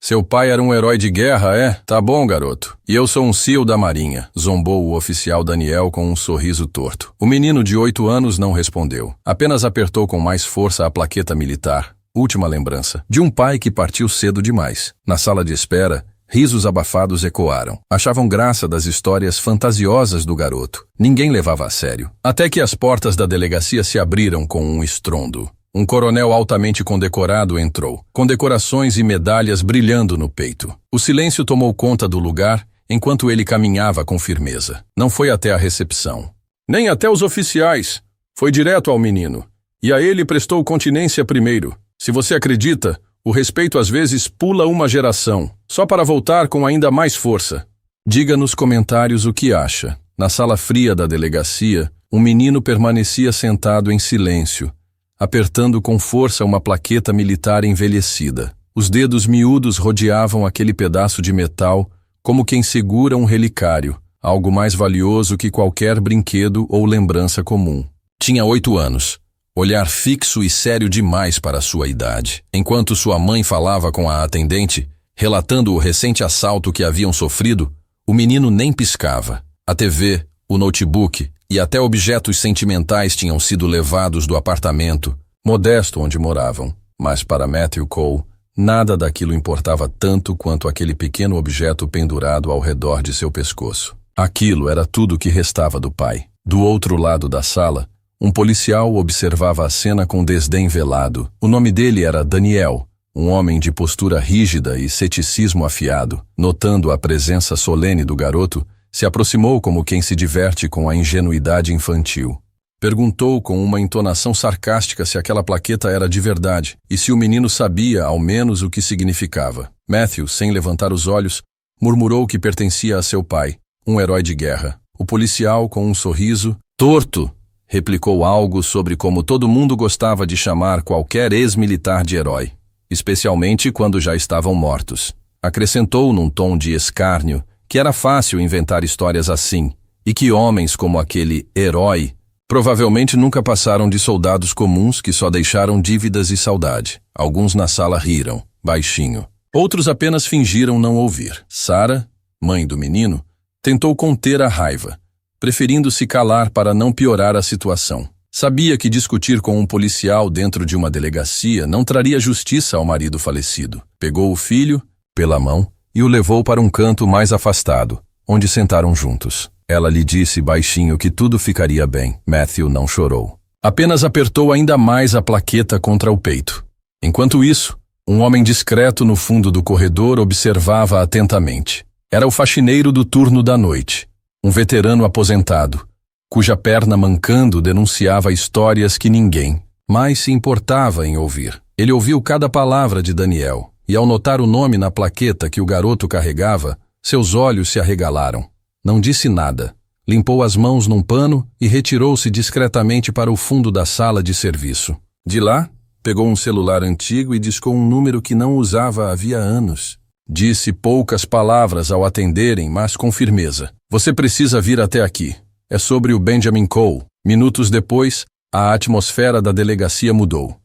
Seu pai era um herói de guerra, é? Tá bom, garoto. E eu sou um SEAL da Marinha, zombou o oficial Daniel com um sorriso torto. O menino de 8 anos não respondeu. Apenas apertou com mais força a plaqueta militar. Última lembrança. De um pai que partiu cedo demais. Na sala de espera, risos abafados ecoaram. Achavam graça das histórias fantasiosas do garoto. Ninguém levava a sério. Até que as portas da delegacia se abriram com um estrondo. Um coronel altamente condecorado entrou, com decorações e medalhas brilhando no peito. O silêncio tomou conta do lugar enquanto ele caminhava com firmeza. Não foi até a recepção. Nem até os oficiais. Foi direto ao menino. E a ele prestou continência primeiro. Se você acredita, o respeito às vezes pula uma geração, só para voltar com ainda mais força. Diga nos comentários o que acha. Na sala fria da delegacia, um menino permanecia sentado em silêncio, apertando com força uma plaqueta militar envelhecida. Os dedos miúdos rodeavam aquele pedaço de metal como quem segura um relicário, algo mais valioso que qualquer brinquedo ou lembrança comum. Tinha 8 anos, olhar fixo e sério demais para sua idade. Enquanto sua mãe falava com a atendente, relatando o recente assalto que haviam sofrido, o menino nem piscava. A TV, o notebook e até objetos sentimentais tinham sido levados do apartamento, modesto onde moravam. Mas para Matthew Cole, nada daquilo importava tanto quanto aquele pequeno objeto pendurado ao redor de seu pescoço. Aquilo era tudo o que restava do pai. Do outro lado da sala, um policial observava a cena com desdém velado. O nome dele era Daniel, um homem de postura rígida e ceticismo afiado. Notando a presença solene do garoto, se aproximou como quem se diverte com a ingenuidade infantil. Perguntou com uma entonação sarcástica se aquela plaqueta era de verdade e se o menino sabia, ao menos, o que significava. Matthew, sem levantar os olhos, murmurou que pertencia a seu pai, um herói de guerra. O policial, com um sorriso torto, replicou algo sobre como todo mundo gostava de chamar qualquer ex-militar de herói, especialmente quando já estavam mortos. Acrescentou num tom de escárnio que era fácil inventar histórias assim, e que homens como aquele herói provavelmente nunca passaram de soldados comuns que só deixaram dívidas e saudade. Alguns na sala riram, baixinho. Outros apenas fingiram não ouvir. Sarah, mãe do menino, tentou conter a raiva, preferindo se calar para não piorar a situação. Sabia que discutir com um policial dentro de uma delegacia não traria justiça ao marido falecido. Pegou o filho pela mão e o levou para um canto mais afastado, onde sentaram juntos. Ela lhe disse baixinho que tudo ficaria bem. Matthew não chorou. Apenas apertou ainda mais a plaqueta contra o peito. Enquanto isso, um homem discreto no fundo do corredor observava atentamente. Era o faxineiro do turno da noite, um veterano aposentado, cuja perna mancando denunciava histórias que ninguém mais se importava em ouvir. Ele ouviu cada palavra de Daniel, e ao notar o nome na plaqueta que o garoto carregava, seus olhos se arregalaram. Não disse nada. Limpou as mãos num pano e retirou-se discretamente para o fundo da sala de serviço. De lá, pegou um celular antigo e discou um número que não usava havia anos. Disse poucas palavras ao atenderem, mas com firmeza. Você precisa vir até aqui. É sobre o Benjamin Cole. Minutos depois, a atmosfera da delegacia mudou.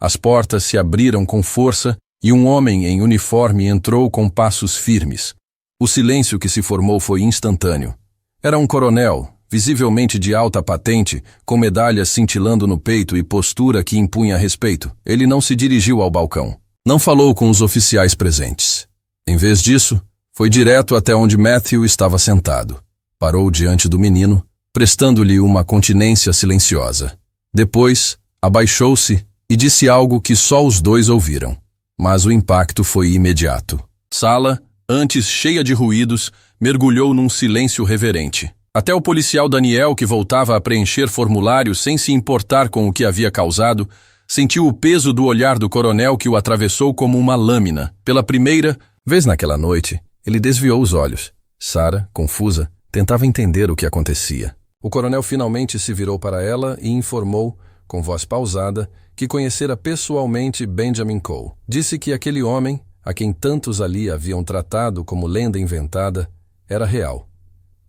As portas se abriram com força e um homem em uniforme entrou com passos firmes. O silêncio que se formou foi instantâneo. Era um coronel, visivelmente de alta patente, com medalhas cintilando no peito e postura que impunha respeito. Ele não se dirigiu ao balcão. Não falou com os oficiais presentes. Em vez disso, foi direto até onde Matthew estava sentado. Parou diante do menino, prestando-lhe uma continência silenciosa. Depois, abaixou-se e disse algo que só os dois ouviram. Mas o impacto foi imediato. Sala, antes cheia de ruídos, mergulhou num silêncio reverente. Até o policial Daniel, que voltava a preencher formulários sem se importar com o que havia causado, sentiu o peso do olhar do coronel que o atravessou como uma lâmina. Pela primeira vez naquela noite, ele desviou os olhos. Sarah, confusa, tentava entender o que acontecia. O coronel finalmente se virou para ela e informou, com voz pausada, que conhecera pessoalmente Benjamin Cole. Disse que aquele homem, a quem tantos ali haviam tratado como lenda inventada, era real.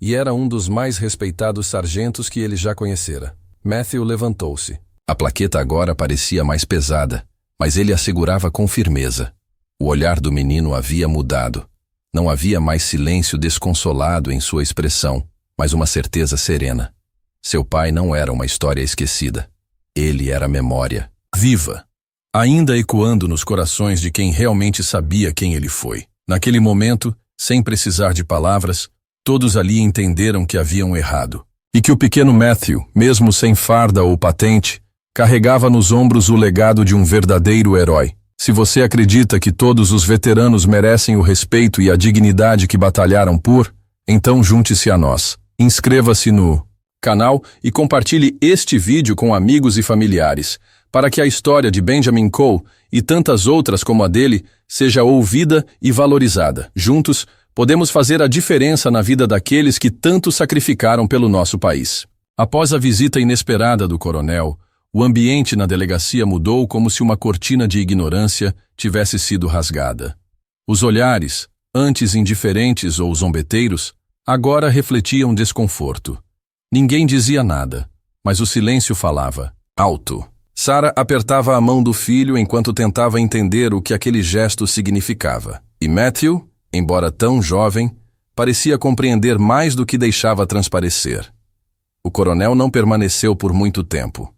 E era um dos mais respeitados sargentos que ele já conhecera. Matthew levantou-se. A plaqueta agora parecia mais pesada, mas ele a segurava com firmeza. O olhar do menino havia mudado. Não havia mais silêncio desconsolado em sua expressão, mas uma certeza serena. Seu pai não era uma história esquecida. Ele era memória, viva, ainda ecoando nos corações de quem realmente sabia quem ele foi. Naquele momento, sem precisar de palavras, todos ali entenderam que haviam errado. E que o pequeno Matthew, mesmo sem farda ou patente, carregava nos ombros o legado de um verdadeiro herói. Se você acredita que todos os veteranos merecem o respeito e a dignidade que batalharam por, então junte-se a nós. Inscreva-se no canal e compartilhe este vídeo com amigos e familiares, para que a história de Benjamin Cole e tantas outras como a dele seja ouvida e valorizada. Juntos, podemos fazer a diferença na vida daqueles que tanto sacrificaram pelo nosso país. Após a visita inesperada do coronel, o ambiente na delegacia mudou como se uma cortina de ignorância tivesse sido rasgada. Os olhares, antes indiferentes ou zombeteiros, agora refletiam desconforto. Ninguém dizia nada, mas o silêncio falava, alto. Sarah apertava a mão do filho enquanto tentava entender o que aquele gesto significava. E Matthew, embora tão jovem, parecia compreender mais do que deixava transparecer. O coronel não permaneceu por muito tempo.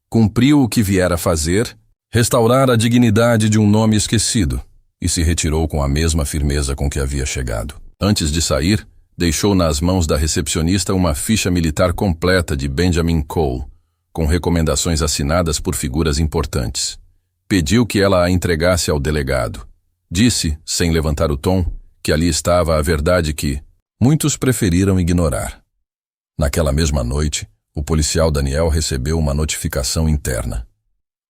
Cumpriu o que viera fazer, restaurar a dignidade de um nome esquecido, e se retirou com a mesma firmeza com que havia chegado. Antes de sair, deixou nas mãos da recepcionista uma ficha militar completa de Benjamin Cole, com recomendações assinadas por figuras importantes. Pediu que ela a entregasse ao delegado. Disse, sem levantar o tom, que ali estava a verdade que muitos preferiram ignorar. Naquela mesma noite, o policial Daniel recebeu uma notificação interna.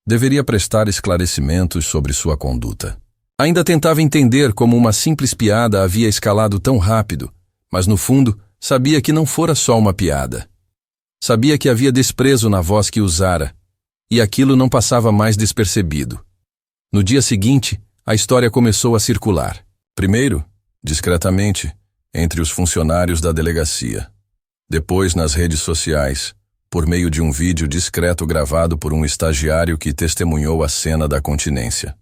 Deveria prestar esclarecimentos sobre sua conduta. Ainda tentava entender como uma simples piada havia escalado tão rápido, mas no fundo sabia que não fora só uma piada. Sabia que havia desprezo na voz que usara, e aquilo não passava mais despercebido. No dia seguinte, a história começou a circular. Primeiro, discretamente, entre os funcionários da delegacia. Depois nas redes sociais, por meio de um vídeo discreto gravado por um estagiário que testemunhou a cena da continência.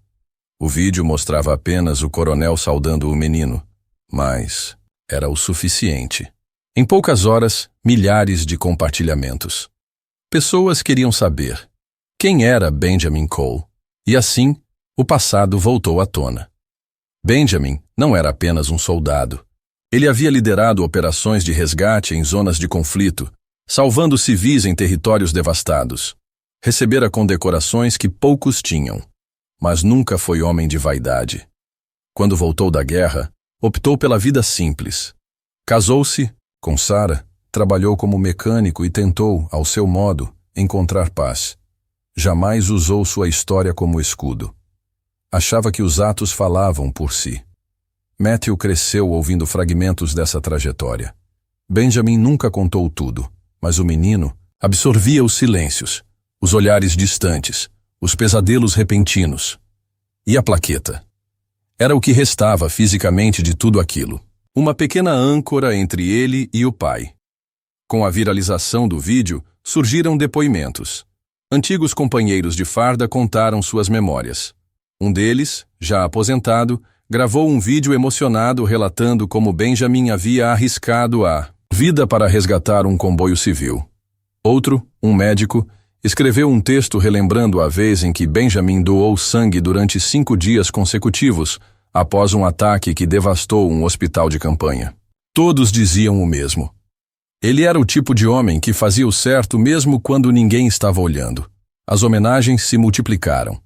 O vídeo mostrava apenas o coronel saudando o menino, mas era o suficiente. Em poucas horas, milhares de compartilhamentos. Pessoas queriam saber quem era Benjamin Cole, e assim, o passado voltou à tona. Benjamin não era apenas um soldado. Ele havia liderado operações de resgate em zonas de conflito, salvando civis em territórios devastados. Recebera condecorações que poucos tinham, mas nunca foi homem de vaidade. Quando voltou da guerra, optou pela vida simples. Casou-se com Sarah, trabalhou como mecânico e tentou, ao seu modo, encontrar paz. Jamais usou sua história como escudo. Achava que os atos falavam por si. Matthew cresceu ouvindo fragmentos dessa trajetória. Benjamin nunca contou tudo, mas o menino absorvia os silêncios, os olhares distantes, os pesadelos repentinos. E a plaqueta? Era o que restava fisicamente de tudo aquilo. Uma pequena âncora entre ele e o pai. Com a viralização do vídeo, surgiram depoimentos. Antigos companheiros de farda contaram suas memórias. Um deles, já aposentado, gravou um vídeo emocionado relatando como Benjamin havia arriscado a vida para resgatar um comboio civil. Outro, um médico, escreveu um texto relembrando a vez em que Benjamin doou sangue durante 5 dias consecutivos, após um ataque que devastou um hospital de campanha. Todos diziam o mesmo. Ele era o tipo de homem que fazia o certo mesmo quando ninguém estava olhando. As homenagens se multiplicaram.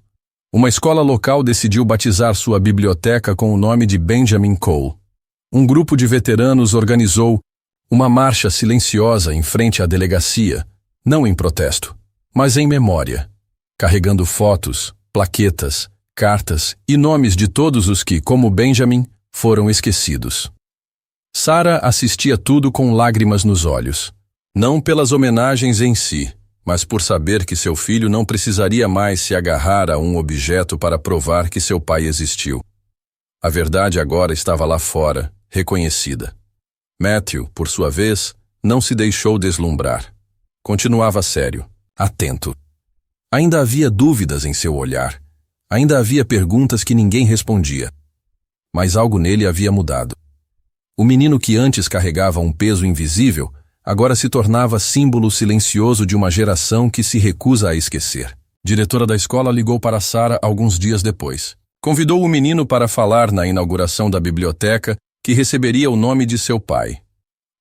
Uma escola local decidiu batizar sua biblioteca com o nome de Benjamin Cole. Um grupo de veteranos organizou uma marcha silenciosa em frente à delegacia, não em protesto, mas em memória, carregando fotos, plaquetas, cartas e nomes de todos os que, como Benjamin, foram esquecidos. Sarah assistia tudo com lágrimas nos olhos, não pelas homenagens em si, mas por saber que seu filho não precisaria mais se agarrar a um objeto para provar que seu pai existiu. A verdade agora estava lá fora, reconhecida. Matthew, por sua vez, não se deixou deslumbrar. Continuava sério, atento. Ainda havia dúvidas em seu olhar. Ainda havia perguntas que ninguém respondia. Mas algo nele havia mudado. O menino que antes carregava um peso invisível, agora se tornava símbolo silencioso de uma geração que se recusa a esquecer. Diretora da escola ligou para Sara alguns dias depois. Convidou o menino para falar na inauguração da biblioteca que receberia o nome de seu pai.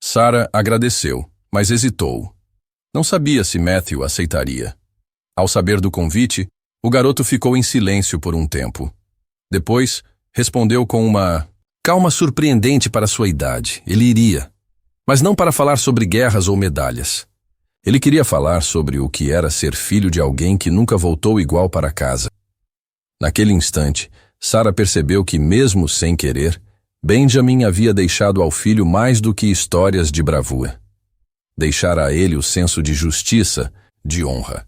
Sara agradeceu, mas hesitou. Não sabia se Matthew aceitaria. Ao saber do convite, o garoto ficou em silêncio por um tempo. Depois, respondeu com uma calma surpreendente para sua idade. Ele iria, mas não para falar sobre guerras ou medalhas. Ele queria falar sobre o que era ser filho de alguém que nunca voltou igual para casa. Naquele instante, Sara percebeu que, mesmo sem querer, Benjamin havia deixado ao filho mais do que histórias de bravura. Deixara a ele o senso de justiça, de honra,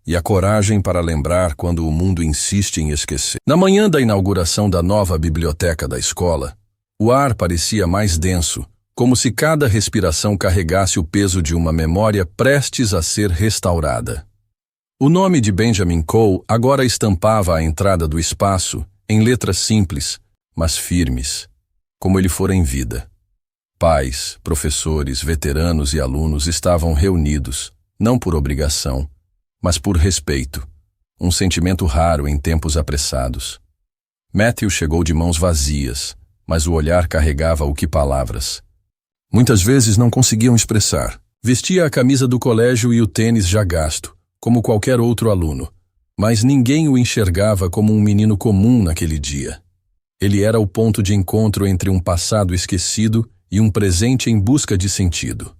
e a coragem para lembrar quando o mundo insiste em esquecer. Na manhã da inauguração da nova biblioteca da escola, o ar parecia mais denso, como se cada respiração carregasse o peso de uma memória prestes a ser restaurada. O nome de Benjamin Cole agora estampava a entrada do espaço em letras simples, mas firmes, como ele fora em vida. Pais, professores, veteranos e alunos estavam reunidos, não por obrigação, mas por respeito, um sentimento raro em tempos apressados. Matthew chegou de mãos vazias, mas o olhar carregava o que palavras. Muitas vezes não conseguiam expressar. Vestia a camisa do colégio e o tênis já gasto, como qualquer outro aluno, mas ninguém o enxergava como um menino comum naquele dia. Ele era o ponto de encontro entre um passado esquecido e um presente em busca de sentido.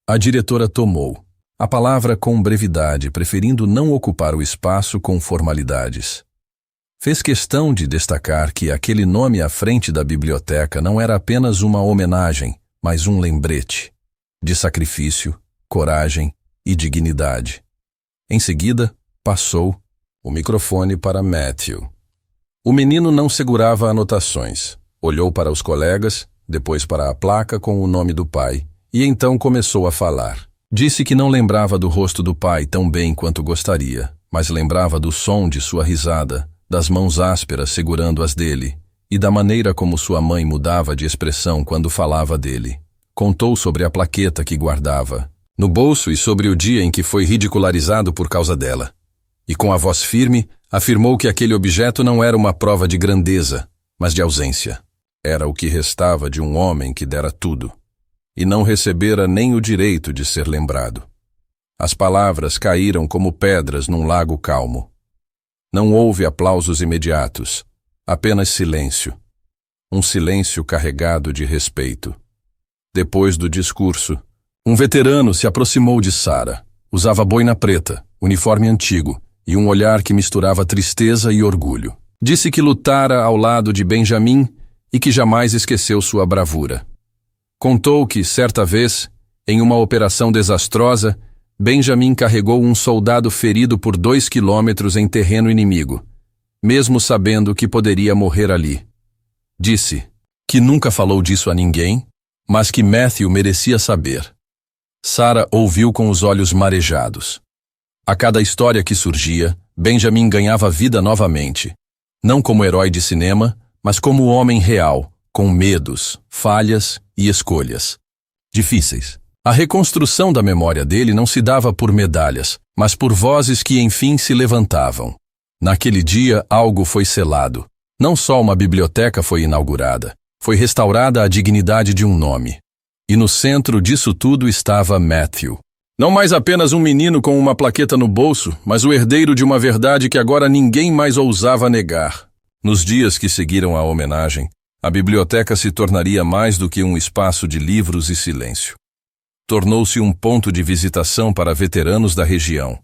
A diretora tomou a palavra com brevidade, preferindo não ocupar o espaço com formalidades. Fez questão de destacar que aquele nome à frente da biblioteca não era apenas uma homenagem, mas um lembrete de sacrifício, coragem e dignidade. Em seguida, passou o microfone para Matthew. O menino não segurava anotações. Olhou para os colegas, depois para a placa com o nome do pai, e então começou a falar. Disse que não lembrava do rosto do pai tão bem quanto gostaria, mas lembrava do som de sua risada, das mãos ásperas segurando as dele, e da maneira como sua mãe mudava de expressão quando falava dele. Contou sobre a plaqueta que guardava no bolso e sobre o dia em que foi ridicularizado por causa dela. E com a voz firme, afirmou que aquele objeto não era uma prova de grandeza, mas de ausência. Era o que restava de um homem que dera tudo, e não recebera nem o direito de ser lembrado. As palavras caíram como pedras num lago calmo. Não houve aplausos imediatos, apenas silêncio. Um silêncio carregado de respeito. Depois do discurso, um veterano se aproximou de Sara. Usava boina preta, uniforme antigo, e um olhar que misturava tristeza e orgulho. Disse que lutara ao lado de Benjamin e que jamais esqueceu sua bravura. Contou que, certa vez, em uma operação desastrosa, Benjamin carregou um soldado ferido por 2 quilômetros em terreno inimigo, mesmo sabendo que poderia morrer ali. Disse que nunca falou disso a ninguém, mas que Matthew merecia saber. Sara ouviu com os olhos marejados. A cada história que surgia, Benjamin ganhava vida novamente, não como herói de cinema, mas como homem real, com medos, falhas e escolhas difíceis. A reconstrução da memória dele não se dava por medalhas, mas por vozes que enfim se levantavam. Naquele dia, algo foi selado. Não só uma biblioteca foi inaugurada, foi restaurada a dignidade de um nome. E no centro disso tudo estava Matthew. Não mais apenas um menino com uma plaqueta no bolso, mas o herdeiro de uma verdade que agora ninguém mais ousava negar. Nos dias que seguiram a homenagem, a biblioteca se tornaria mais do que um espaço de livros e silêncio. Tornou-se um ponto de visitação para veteranos da região.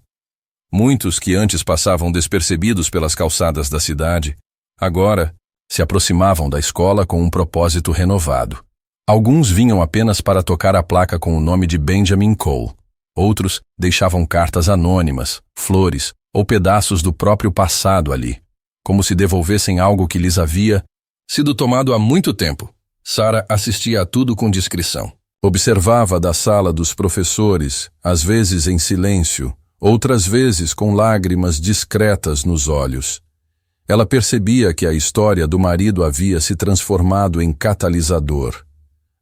Muitos que antes passavam despercebidos pelas calçadas da cidade, agora se aproximavam da escola com um propósito renovado. Alguns vinham apenas para tocar a placa com o nome de Benjamin Cole. Outros deixavam cartas anônimas, flores ou pedaços do próprio passado ali, como se devolvessem algo que lhes havia sido tomado há muito tempo. Sara assistia a tudo com discrição. Observava da sala dos professores, às vezes em silêncio, outras vezes com lágrimas discretas nos olhos. Ela percebia que a história do marido havia se transformado em catalisador.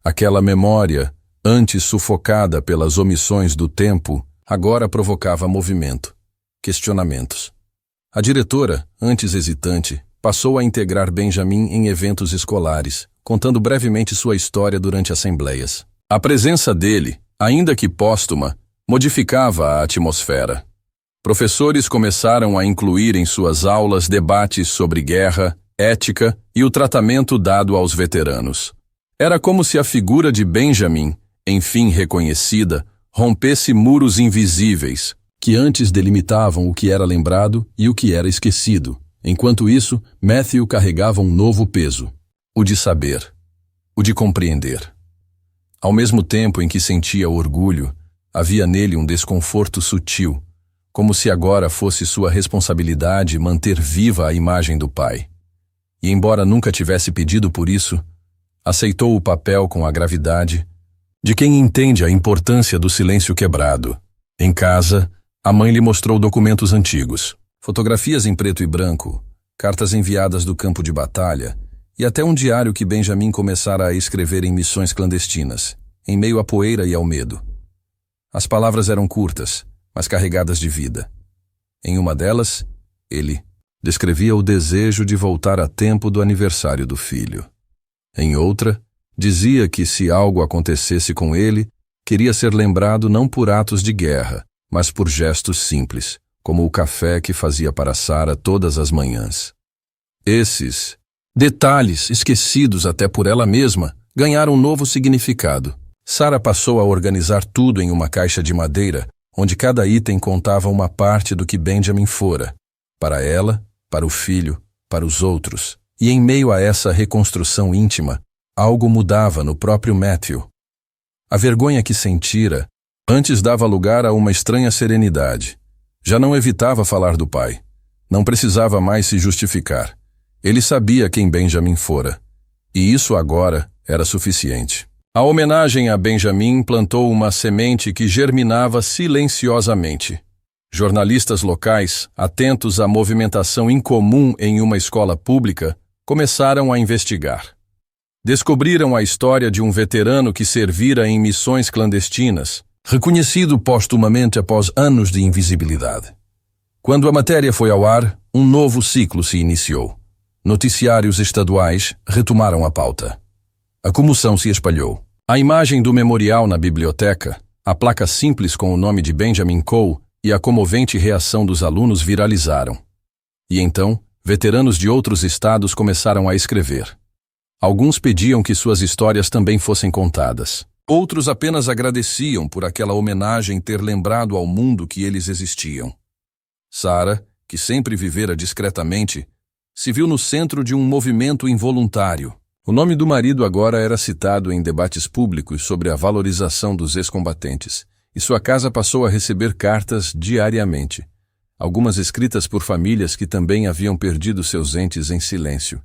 Aquela memória, antes sufocada pelas omissões do tempo, agora provocava movimento, questionamentos. A diretora, antes hesitante, passou a integrar Benjamin em eventos escolares, contando brevemente sua história durante assembleias. A presença dele, ainda que póstuma, modificava a atmosfera. Professores começaram a incluir em suas aulas debates sobre guerra, ética e o tratamento dado aos veteranos. Era como se a figura de Benjamin, enfim reconhecida, rompesse muros invisíveis, que antes delimitavam o que era lembrado e o que era esquecido. Enquanto isso, Matthew carregava um novo peso, o de saber, o de compreender. Ao mesmo tempo em que sentia orgulho, havia nele um desconforto sutil, como se agora fosse sua responsabilidade manter viva a imagem do pai. E embora nunca tivesse pedido por isso, aceitou o papel com a gravidade de quem entende a importância do silêncio quebrado. Em casa, a mãe lhe mostrou documentos antigos, fotografias em preto e branco, cartas enviadas do campo de batalha e até um diário que Benjamin começara a escrever em missões clandestinas, em meio à poeira e ao medo. As palavras eram curtas, mas carregadas de vida. Em uma delas, ele descrevia o desejo de voltar a tempo do aniversário do filho. Em outra, dizia que se algo acontecesse com ele, queria ser lembrado não por atos de guerra, mas por gestos simples, como o café que fazia para Sarah todas as manhãs. Esses detalhes, esquecidos até por ela mesma, ganharam um novo significado. Sarah passou a organizar tudo em uma caixa de madeira, onde cada item contava uma parte do que Benjamin fora, para ela, para o filho, para os outros. E em meio a essa reconstrução íntima, algo mudava no próprio Matthew. A vergonha que sentira antes dava lugar a uma estranha serenidade. Já não evitava falar do pai. Não precisava mais se justificar. Ele sabia quem Benjamin fora. E isso agora era suficiente. A homenagem a Benjamin plantou uma semente que germinava silenciosamente. Jornalistas locais, atentos à movimentação incomum em uma escola pública, começaram a investigar. Descobriram a história de um veterano que servira em missões clandestinas, reconhecido postumamente após anos de invisibilidade. Quando a matéria foi ao ar, um novo ciclo se iniciou. Noticiários estaduais retomaram a pauta. A comoção se espalhou. A imagem do memorial na biblioteca, a placa simples com o nome de Benjamin Cole e a comovente reação dos alunos viralizaram. E então, veteranos de outros estados começaram a escrever. Alguns pediam que suas histórias também fossem contadas. Outros apenas agradeciam por aquela homenagem ter lembrado ao mundo que eles existiam. Sarah, que sempre vivera discretamente, se viu no centro de um movimento involuntário. O nome do marido agora era citado em debates públicos sobre a valorização dos ex-combatentes, e sua casa passou a receber cartas diariamente, algumas escritas por famílias que também haviam perdido seus entes em silêncio.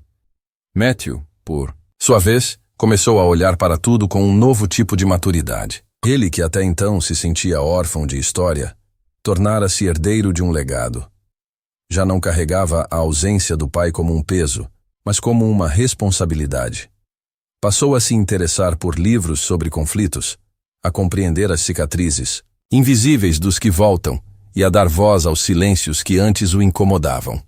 Matthew, por sua vez, começou a olhar para tudo com um novo tipo de maturidade. Ele, que até então se sentia órfão de história, tornara-se herdeiro de um legado. Já não carregava a ausência do pai como um peso, mas como uma responsabilidade. Passou a se interessar por livros sobre conflitos, a compreender as cicatrizes, invisíveis dos que voltam, e a dar voz aos silêncios que antes o incomodavam.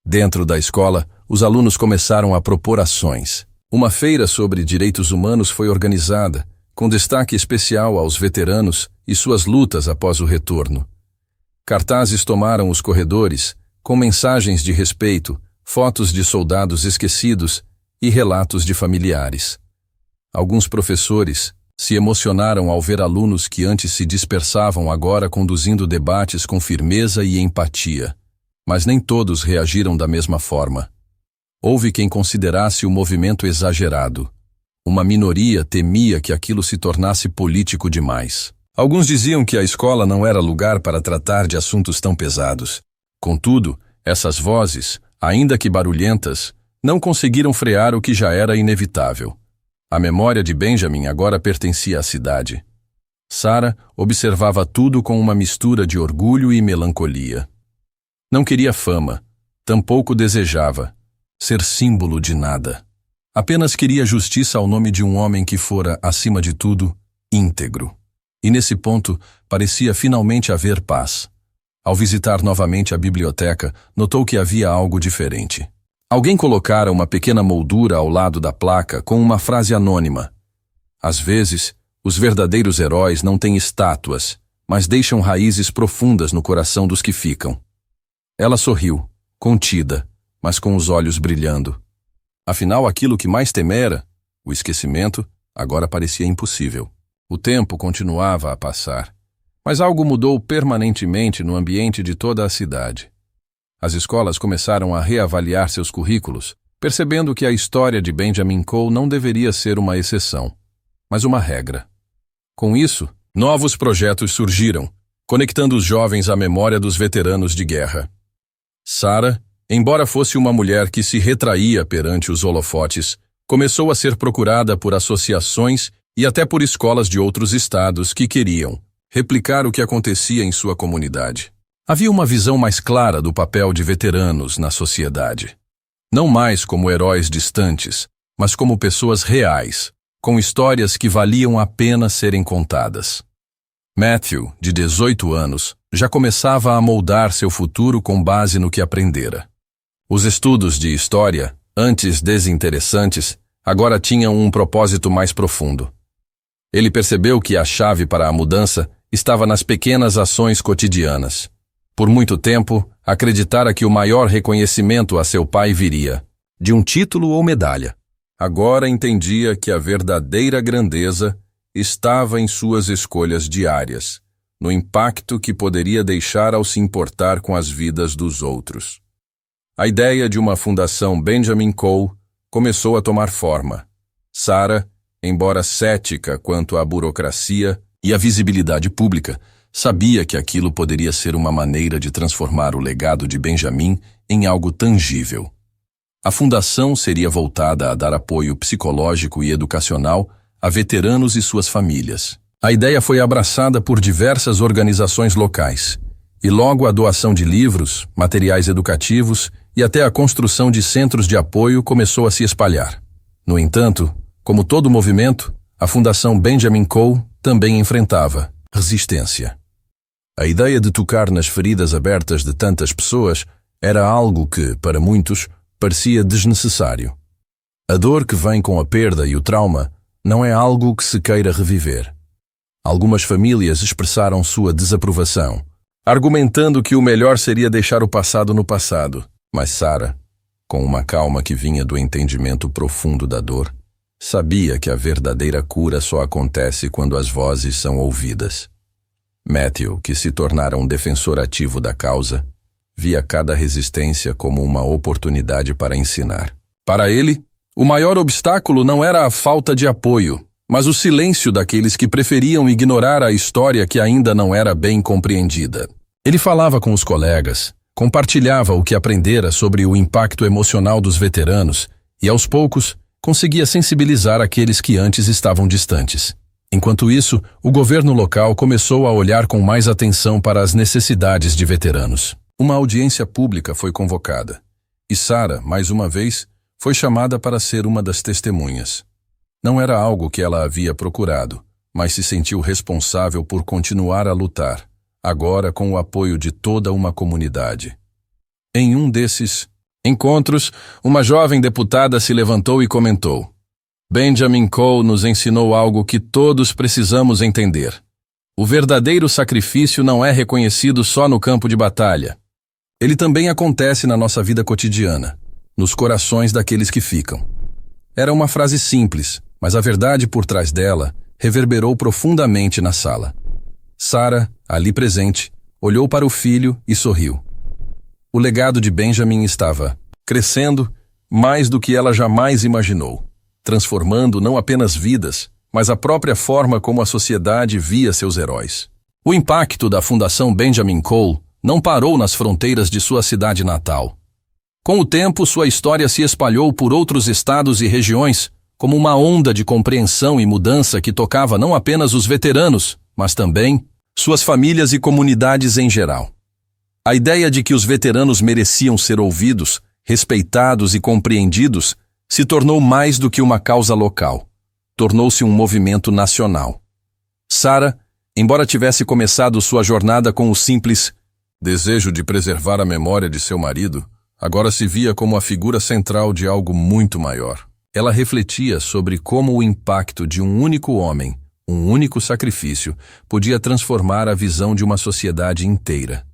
Dentro da escola, os alunos começaram a propor ações. Uma feira sobre direitos humanos foi organizada, com destaque especial aos veteranos e suas lutas após o retorno. Cartazes tomaram os corredores, com mensagens de respeito, fotos de soldados esquecidos e relatos de familiares. Alguns professores se emocionaram ao ver alunos que antes se dispersavam agora conduzindo debates com firmeza e empatia, mas nem todos reagiram da mesma forma. Houve quem considerasse o movimento exagerado. Uma minoria temia que aquilo se tornasse político demais. Alguns diziam que a escola não era lugar para tratar de assuntos tão pesados. Contudo, essas vozes, ainda que barulhentas, não conseguiram frear o que já era inevitável. A memória de Benjamin agora pertencia à cidade. Sarah observava tudo com uma mistura de orgulho e melancolia. Não queria fama, Tampouco desejava ser símbolo de nada. Apenas queria justiça ao nome de um homem que fora, acima de tudo, íntegro. E nesse ponto, parecia finalmente haver paz. Ao visitar novamente a biblioteca, notou que havia algo diferente. Alguém colocara uma pequena moldura ao lado da placa com uma frase anônima. Às vezes, os verdadeiros heróis não têm estátuas, mas deixam raízes profundas no coração dos que ficam. Ela sorriu, contida, mas com os olhos brilhando. Afinal, aquilo que mais temera, o esquecimento, agora parecia impossível. O tempo continuava a passar, mas algo mudou permanentemente no ambiente de toda a cidade. As escolas começaram a reavaliar seus currículos, percebendo que a história de Benjamin Cole não deveria ser uma exceção, mas uma regra. Com isso, novos projetos surgiram, conectando os jovens à memória dos veteranos de guerra. Sarah, embora fosse uma mulher que se retraía perante os holofotes, começou a ser procurada por associações e até por escolas de outros estados que queriam replicar o que acontecia em sua comunidade. Havia uma visão mais clara do papel de veteranos na sociedade. Não mais como heróis distantes, mas como pessoas reais, com histórias que valiam a pena serem contadas. Matthew, de 18 anos, já começava a moldar seu futuro com base no que aprendera. Os estudos de história, antes desinteressantes, agora tinham um propósito mais profundo. Ele percebeu que a chave para a mudança estava nas pequenas ações cotidianas. Por muito tempo, acreditara que o maior reconhecimento a seu pai viria de um título ou medalha. Agora entendia que a verdadeira grandeza estava em suas escolhas diárias, no impacto que poderia deixar ao se importar com as vidas dos outros. A ideia de uma fundação Benjamin Cole começou a tomar forma. Sarah, embora cética quanto à burocracia e à visibilidade pública, sabia que aquilo poderia ser uma maneira de transformar o legado de Benjamin em algo tangível. A fundação seria voltada a dar apoio psicológico e educacional a veteranos e suas famílias. A ideia foi abraçada por diversas organizações locais, e logo a doação de livros, materiais educativos e até a construção de centros de apoio começou a se espalhar. No entanto, como todo movimento, a Fundação Benjamin Cole também enfrentava resistência. A ideia de tocar nas feridas abertas de tantas pessoas era algo que, para muitos, parecia desnecessário. A dor que vem com a perda e o trauma não é algo que se queira reviver. Algumas famílias expressaram sua desaprovação, argumentando que o melhor seria deixar o passado no passado. Mas Sarah, com uma calma que vinha do entendimento profundo da dor, sabia que a verdadeira cura só acontece quando as vozes são ouvidas. Matthew, que se tornara um defensor ativo da causa, via cada resistência como uma oportunidade para ensinar. Para ele, o maior obstáculo não era a falta de apoio, mas o silêncio daqueles que preferiam ignorar a história que ainda não era bem compreendida. Ele falava com os colegas, compartilhava o que aprendera sobre o impacto emocional dos veteranos e, aos poucos, conseguia sensibilizar aqueles que antes estavam distantes. Enquanto isso, o governo local começou a olhar com mais atenção para as necessidades de veteranos. Uma audiência pública foi convocada, e Sarah, mais uma vez, foi chamada para ser uma das testemunhas. Não era algo que ela havia procurado, mas se sentiu responsável por continuar a lutar, agora com o apoio de toda uma comunidade. Em um desses encontros, uma jovem deputada se levantou e comentou: Benjamin Cole nos ensinou algo que todos precisamos entender. O verdadeiro sacrifício não é reconhecido só no campo de batalha. Ele também acontece na nossa vida cotidiana, nos corações daqueles que ficam. Era uma frase simples, mas a verdade por trás dela reverberou profundamente na sala. Sarah, ali presente, olhou para o filho e sorriu. O legado de Benjamin estava crescendo mais do que ela jamais imaginou, transformando não apenas vidas, mas a própria forma como a sociedade via seus heróis. O impacto da Fundação Benjamin Cole não parou nas fronteiras de sua cidade natal. Com o tempo, sua história se espalhou por outros estados e regiões, como uma onda de compreensão e mudança que tocava não apenas os veteranos, mas também suas famílias e comunidades em geral. A ideia de que os veteranos mereciam ser ouvidos, respeitados e compreendidos se tornou mais do que uma causa local. Tornou-se um movimento nacional. Sarah, embora tivesse começado sua jornada com o simples desejo de preservar a memória de seu marido, agora se via como a figura central de algo muito maior. Ela refletia sobre como o impacto de um único homem, um único sacrifício, podia transformar a visão de uma sociedade inteira.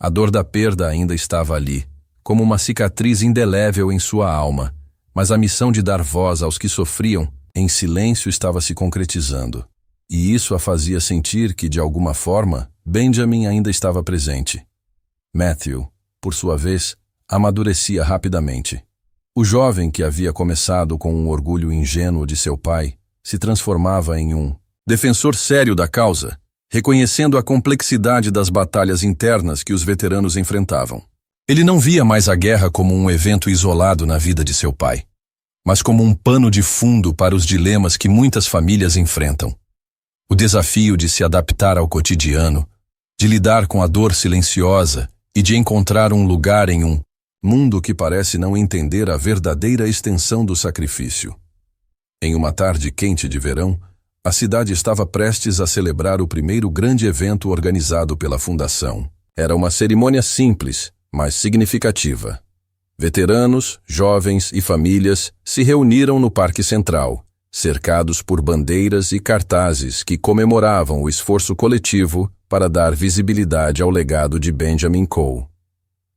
A dor da perda ainda estava ali, como uma cicatriz indelével em sua alma, mas a missão de dar voz aos que sofriam em silêncio estava se concretizando. E isso a fazia sentir que, de alguma forma, Benjamin ainda estava presente. Matthew, por sua vez, amadurecia rapidamente. O jovem que havia começado com um orgulho ingênuo de seu pai se transformava em um defensor sério da causa, reconhecendo a complexidade das batalhas internas que os veteranos enfrentavam. Ele não via mais a guerra como um evento isolado na vida de seu pai, mas como um pano de fundo para os dilemas que muitas famílias enfrentam. O desafio de se adaptar ao cotidiano, de lidar com a dor silenciosa e de encontrar um lugar em um mundo que parece não entender a verdadeira extensão do sacrifício. Em uma tarde quente de verão, a cidade estava prestes a celebrar o primeiro grande evento organizado pela Fundação. Era uma cerimônia simples, mas significativa. Veteranos, jovens e famílias se reuniram no Parque Central, cercados por bandeiras e cartazes que comemoravam o esforço coletivo para dar visibilidade ao legado de Benjamin Cole.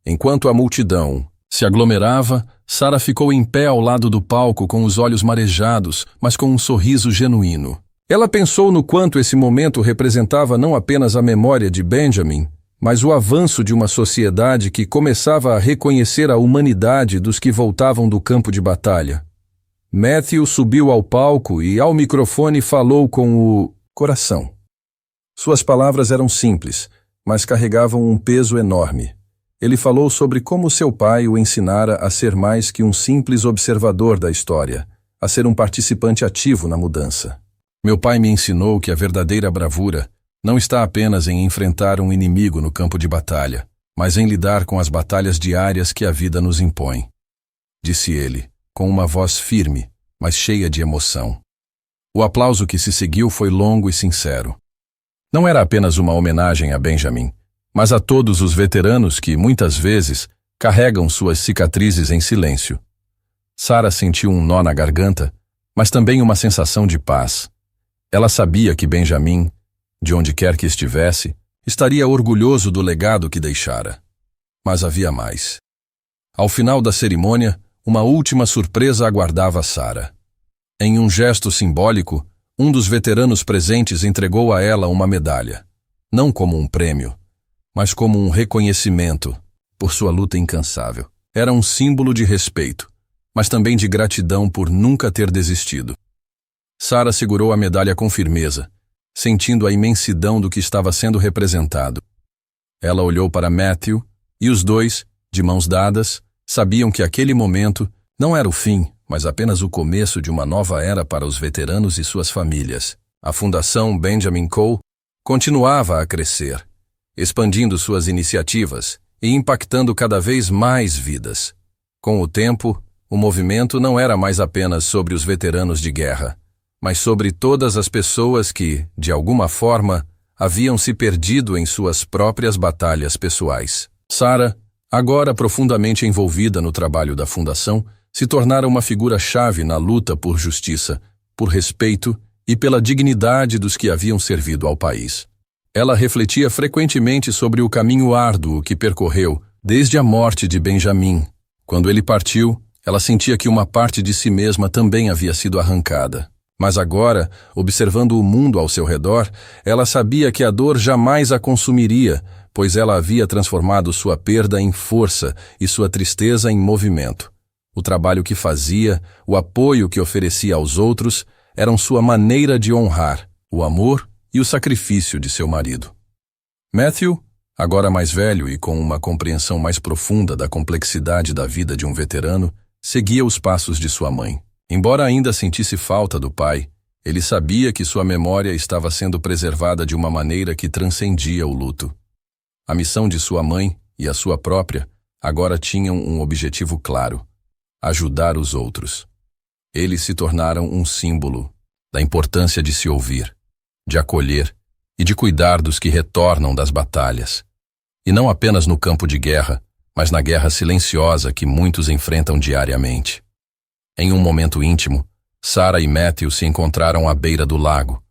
Enquanto a multidão se aglomerava, Sarah ficou em pé ao lado do palco com os olhos marejados, mas com um sorriso genuíno. Ela pensou no quanto esse momento representava não apenas a memória de Benjamin, mas o avanço de uma sociedade que começava a reconhecer a humanidade dos que voltavam do campo de batalha. Matthew subiu ao palco e ao microfone falou com o coração. Suas palavras eram simples, mas carregavam um peso enorme. Ele falou sobre como seu pai o ensinara a ser mais que um simples observador da história, a ser um participante ativo na mudança. Meu pai me ensinou que a verdadeira bravura não está apenas em enfrentar um inimigo no campo de batalha, mas em lidar com as batalhas diárias que a vida nos impõe, disse ele, com uma voz firme, mas cheia de emoção. O aplauso que se seguiu foi longo e sincero. Não era apenas uma homenagem a Benjamin, mas a todos os veteranos que, muitas vezes, carregam suas cicatrizes em silêncio. Sarah sentiu um nó na garganta, mas também uma sensação de paz. Ela sabia que Benjamin, de onde quer que estivesse, estaria orgulhoso do legado que deixara. Mas havia mais. Ao final da cerimônia, uma última surpresa aguardava Sarah. Em um gesto simbólico, um dos veteranos presentes entregou a ela uma medalha, não como um prêmio, mas como um reconhecimento por sua luta incansável. Era um símbolo de respeito, mas também de gratidão por nunca ter desistido. Sarah segurou a medalha com firmeza, sentindo a imensidão do que estava sendo representado. Ela olhou para Matthew e os dois, de mãos dadas, sabiam que aquele momento não era o fim, mas apenas o começo de uma nova era para os veteranos e suas famílias. A Fundação Benjamin Cole continuava a crescer, expandindo suas iniciativas e impactando cada vez mais vidas. Com o tempo, o movimento não era mais apenas sobre os veteranos de guerra, mas sobre todas as pessoas que, de alguma forma, haviam se perdido em suas próprias batalhas pessoais. Sarah, agora profundamente envolvida no trabalho da Fundação, se tornara uma figura-chave na luta por justiça, por respeito e pela dignidade dos que haviam servido ao país. Ela refletia frequentemente sobre o caminho árduo que percorreu desde a morte de Benjamin. Quando ele partiu, ela sentia que uma parte de si mesma também havia sido arrancada. Mas agora, observando o mundo ao seu redor, ela sabia que a dor jamais a consumiria, pois ela havia transformado sua perda em força e sua tristeza em movimento. O trabalho que fazia, o apoio que oferecia aos outros, eram sua maneira de honrar o amor e o sacrifício de seu marido. Matthew, agora mais velho e com uma compreensão mais profunda da complexidade da vida de um veterano, seguia os passos de sua mãe. Embora ainda sentisse falta do pai, ele sabia que sua memória estava sendo preservada de uma maneira que transcendia o luto. A missão de sua mãe e a sua própria agora tinham um objetivo claro: ajudar os outros. Eles se tornaram um símbolo da importância de se ouvir, de acolher e de cuidar dos que retornam das batalhas. E não apenas no campo de guerra, mas na guerra silenciosa que muitos enfrentam diariamente. Em um momento íntimo, Sarah e Matthew se encontraram à beira do lago,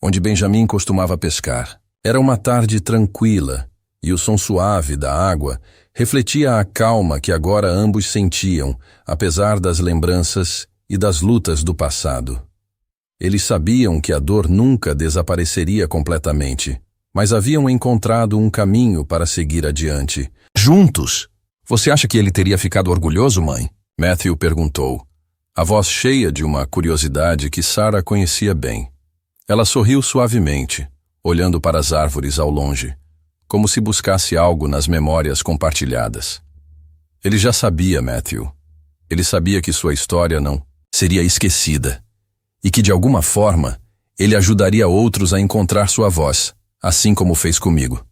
onde Benjamin costumava pescar. Era uma tarde tranquila, e o som suave da água refletia a calma que agora ambos sentiam, apesar das lembranças e das lutas do passado. Eles sabiam que a dor nunca desapareceria completamente, mas haviam encontrado um caminho para seguir adiante. Juntos? Você acha que ele teria ficado orgulhoso, mãe? Matthew perguntou, a voz cheia de uma curiosidade que Sarah conhecia bem. Ela sorriu suavemente, olhando para as árvores ao longe, como se buscasse algo nas memórias compartilhadas. Ele já sabia, Matthew. Ele sabia que sua história não seria esquecida, e que de alguma forma ele ajudaria outros a encontrar sua voz, assim como fez comigo.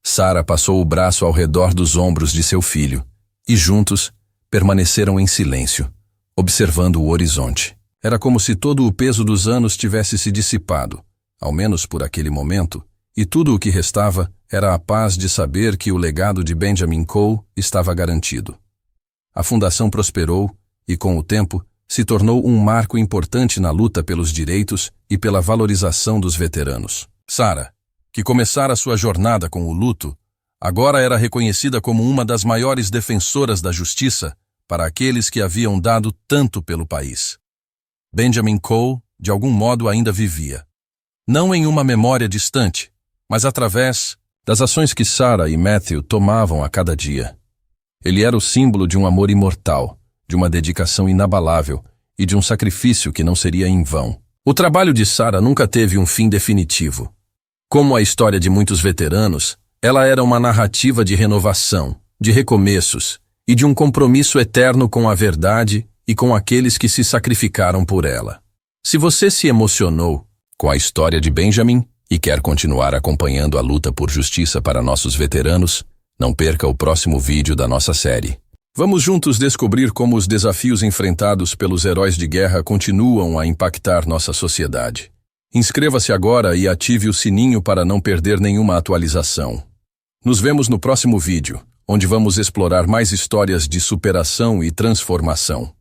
Sarah passou o braço ao redor dos ombros de seu filho, e juntos permaneceram em silêncio, observando o horizonte. Era como se todo o peso dos anos tivesse se dissipado, ao menos por aquele momento, e tudo o que restava era a paz de saber que o legado de Benjamin Cole estava garantido. A fundação prosperou e, com o tempo, se tornou um marco importante na luta pelos direitos e pela valorização dos veteranos. Sarah, que começara sua jornada com o luto, agora era reconhecida como uma das maiores defensoras da justiça para aqueles que haviam dado tanto pelo país. Benjamin Cole, de algum modo, ainda vivia. Não em uma memória distante, mas através das ações que Sarah e Matthew tomavam a cada dia. Ele era o símbolo de um amor imortal, de uma dedicação inabalável e de um sacrifício que não seria em vão. O trabalho de Sarah nunca teve um fim definitivo. Como a história de muitos veteranos, ela era uma narrativa de renovação, de recomeços e de um compromisso eterno com a verdade e com aqueles que se sacrificaram por ela. Se você se emocionou com a história de Benjamin e quer continuar acompanhando a luta por justiça para nossos veteranos, não perca o próximo vídeo da nossa série. Vamos juntos descobrir como os desafios enfrentados pelos heróis de guerra continuam a impactar nossa sociedade. Inscreva-se agora e ative o sininho para não perder nenhuma atualização. Nos vemos no próximo vídeo, onde vamos explorar mais histórias de superação e transformação.